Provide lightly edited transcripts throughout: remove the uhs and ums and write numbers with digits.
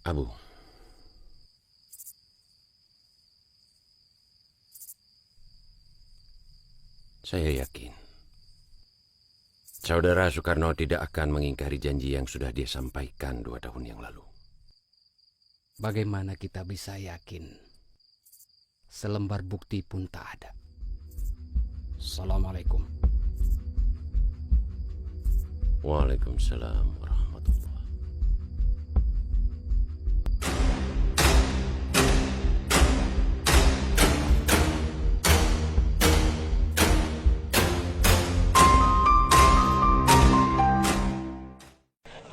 Abu, saya yakin Saudara Soekarno tidak akan mengingkari janji yang sudah dia sampaikan 2 tahun yang lalu. Bagaimana kita bisa yakin? Selembar bukti pun tak ada. Assalamualaikum. Waalaikumsalam warahmatullahi.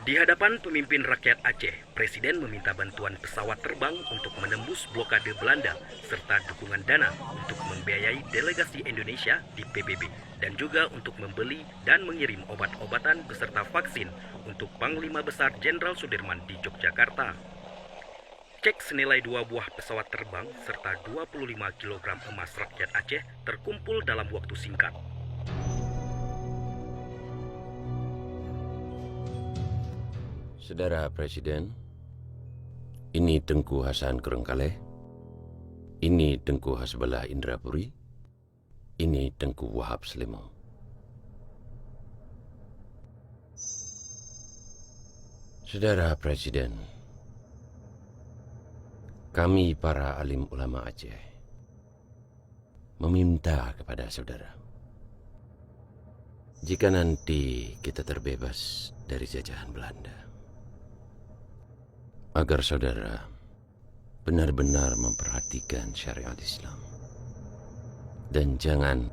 Di hadapan pemimpin rakyat Aceh, Presiden meminta bantuan pesawat terbang untuk menembus blokade Belanda serta dukungan dana untuk membiayai delegasi Indonesia di PBB dan juga untuk membeli dan mengirim obat-obatan beserta vaksin untuk Panglima Besar Jenderal Sudirman di Yogyakarta. Cek senilai 2 buah pesawat terbang serta 25 kg emas rakyat Aceh terkumpul dalam waktu singkat. Saudara Presiden, ini Tengku Hasan Kurengkaleh, ini Tengku Hasbullah Indrapuri, ini Tengku Wahab Slimong. Saudara Presiden, kami para alim ulama Aceh meminta kepada saudara, jika nanti kita terbebas dari jajahan Belanda, agar saudara benar-benar memperhatikan syariat Islam. Dan jangan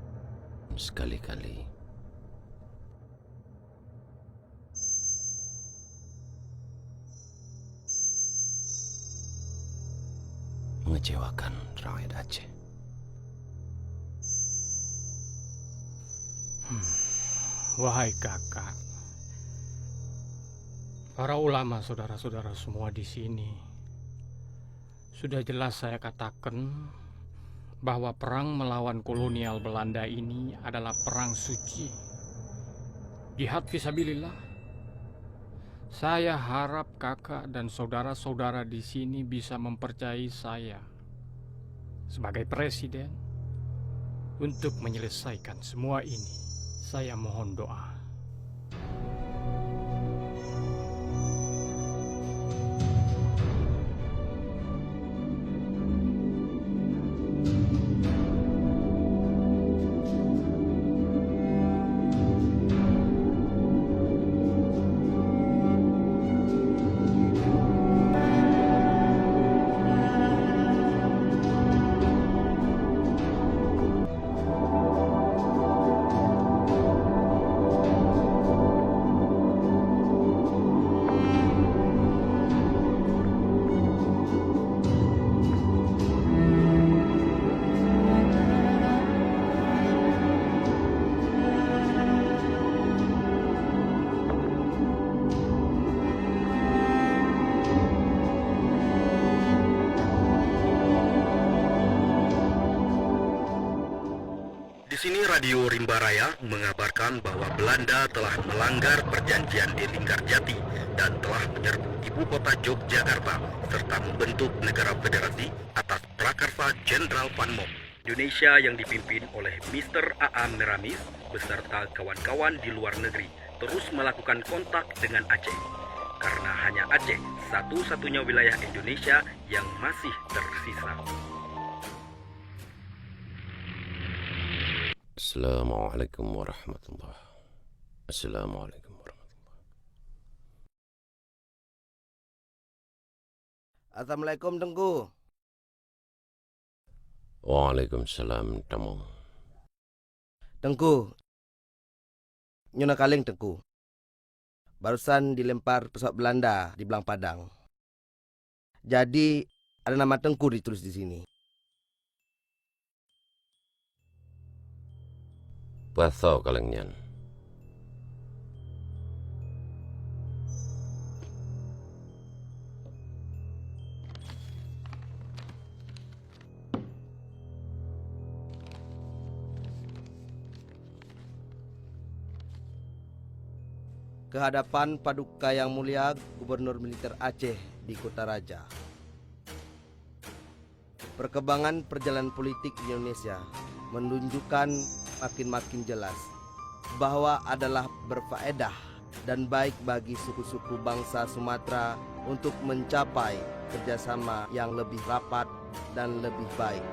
sekali-kali mengecewakan rakyat Aceh. Wahai kakak, para ulama saudara-saudara semua di sini, sudah jelas saya katakan bahwa perang melawan kolonial Belanda ini adalah perang suci, jihad fisabilillah. Saya harap kakak dan saudara-saudara di sini bisa mempercayai saya sebagai presiden untuk menyelesaikan semua ini. Saya mohon doa. Di sini Radio Rimba Raya mengabarkan bahwa Belanda telah melanggar perjanjian di Linggarjati dan telah menyerbu ibu kota Yogyakarta serta membentuk negara federasi atas prakarsa Jenderal Van Mom. Indonesia yang dipimpin oleh Mr. A.A. Meramis beserta kawan-kawan di luar negeri terus melakukan kontak dengan Aceh. Karena hanya Aceh satu-satunya wilayah Indonesia yang masih tersisa. Assalamualaikum warahmatullahi. Assalamualaikum warahmatullahi. Assalamualaikum Tengku. Waalaikumsalam Tamong. Tengku, Nyuna Kaleng Tengku. Barusan dilempar pesawat Belanda di Belang Padang. Jadi ada nama Tengku ditulis di sini. Patho kalengnya. kehadapan Paduka Yang Mulia Gubernur Militer Aceh di Kota Raja. Perkembangan perjalanan politik di Indonesia menunjukkan makin jelas bahwa adalah berfaedah dan baik bagi suku-suku bangsa Sumatera untuk mencapai kerjasama yang lebih rapat dan lebih baik,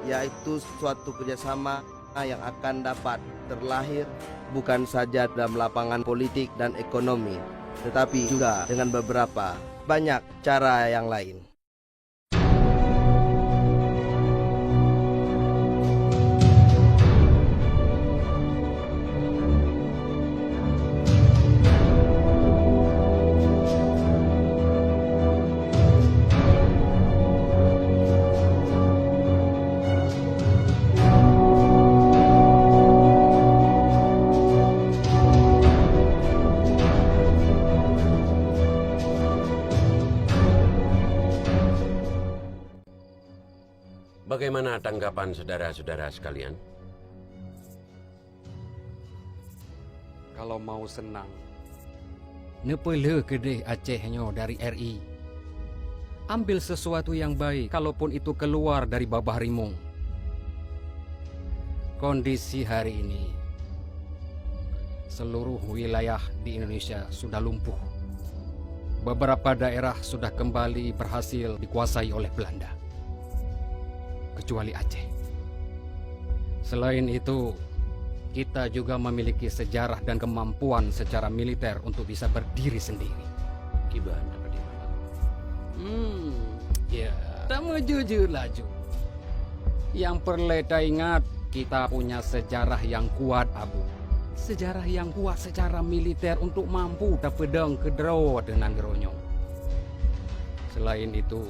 yaitu suatu kerjasama yang akan dapat terlahir bukan saja dalam lapangan politik dan ekonomi, tetapi juga dengan beberapa banyak cara yang lain. Bagaimana tanggapan saudara-saudara sekalian? Kalau mau senang, nepele kedeh Acehnya dari RI. Ambil sesuatu yang baik, kalaupun itu keluar dari babah rimung. Kondisi hari ini, seluruh wilayah di Indonesia sudah lumpuh. Beberapa daerah sudah kembali berhasil dikuasai oleh Belanda, kecuali Aceh. Selain itu, kita juga memiliki sejarah dan kemampuan secara militer untuk bisa berdiri sendiri. Gimana Pak Dewa? Ya, tak jujur laju. Yang perlu kita ingat, kita punya sejarah yang kuat, Abu. Sejarah yang kuat secara militer untuk mampu tapedang kedro dengan geronyong. Selain itu,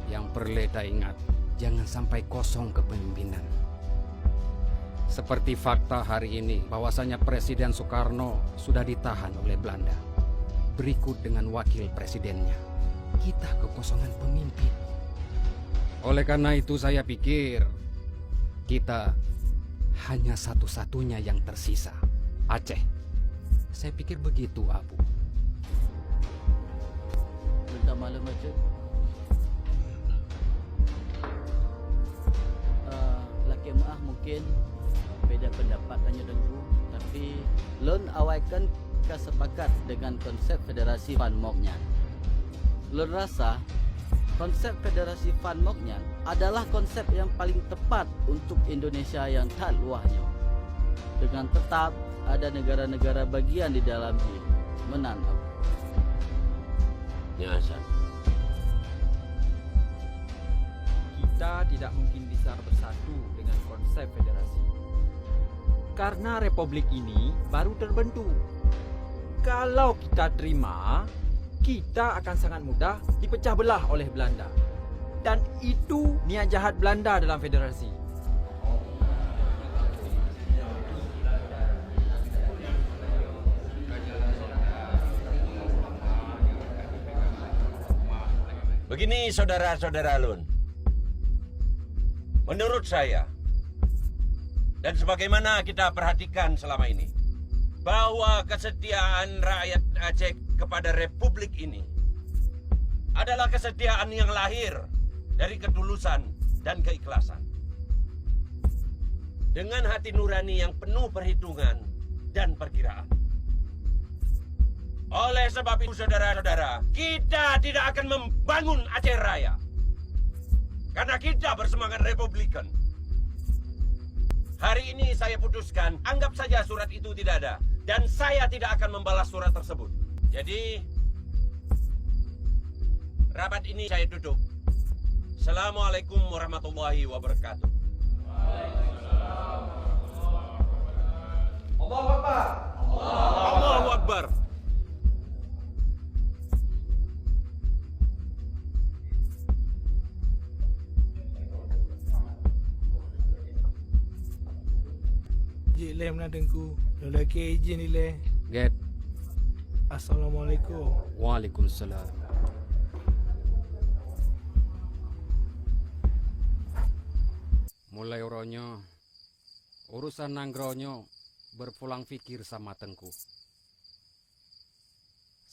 yang perlu kita ingat, jangan sampai kosong kepemimpinan. Seperti fakta hari ini, bahwasanya Presiden Soekarno sudah ditahan oleh Belanda. Berikut dengan wakil presidennya. Kita kekosongan pemimpin. Oleh karena itu saya pikir, kita hanya satu-satunya yang tersisa, Aceh. Saya pikir begitu, Abu. Minta malam aja. Laki maaf mungkin beda pendapat hanya dengku, tapi lon awaikan kesepakat dengan konsep Federasi Van Moknyan. Lon rasa konsep Federasi Van Moknyan adalah konsep yang paling tepat untuk Indonesia yang tak luahnya. Dengan tetap ada negara-negara bagian di dalamnya. Menan, Abu. Ya, Hasan. Kita tidak mungkin bisa bersatu dengan konsep federasi. Karena republik ini baru terbentuk. Kalau kita terima, kita akan sangat mudah dipecah belah oleh Belanda. Dan itu niat jahat Belanda dalam federasi. Begini saudara-saudara Lun. Menurut saya, dan sebagaimana kita perhatikan selama ini, bahwa kesetiaan rakyat Aceh kepada republik ini adalah kesetiaan yang lahir dari ketulusan dan keikhlasan. Dengan hati nurani yang penuh perhitungan dan perkiraan. Oleh sebab itu saudara-saudara, kita tidak akan membangun Aceh Raya. Karena kita bersemangat republikan. Hari ini saya putuskan, anggap saja surat itu tidak ada. Dan saya tidak akan membalas surat tersebut. Jadi, rapat ini saya tutup. Assalamualaikum warahmatullahi wabarakatuh. Allahu Akbar. Allahu Akbar. Jilem nak dengku. Lelaki izin ile. Get. Assalamualaikum. Waalaikumsalam. Mulai uronyo, urusan nanggronyo berpulang fikir sama Tengku.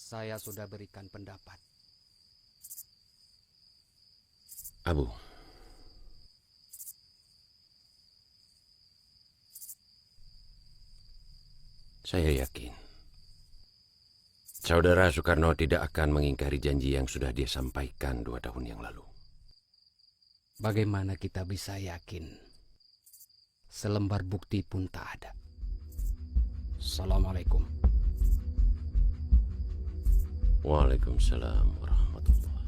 Saya sudah berikan pendapat. Abu, saya yakin Saudara Soekarno tidak akan mengingkari janji yang sudah dia sampaikan 2 tahun yang lalu. Bagaimana kita bisa yakin? Selembar bukti pun tak ada. Assalamualaikum. Waalaikumsalam warahmatullahi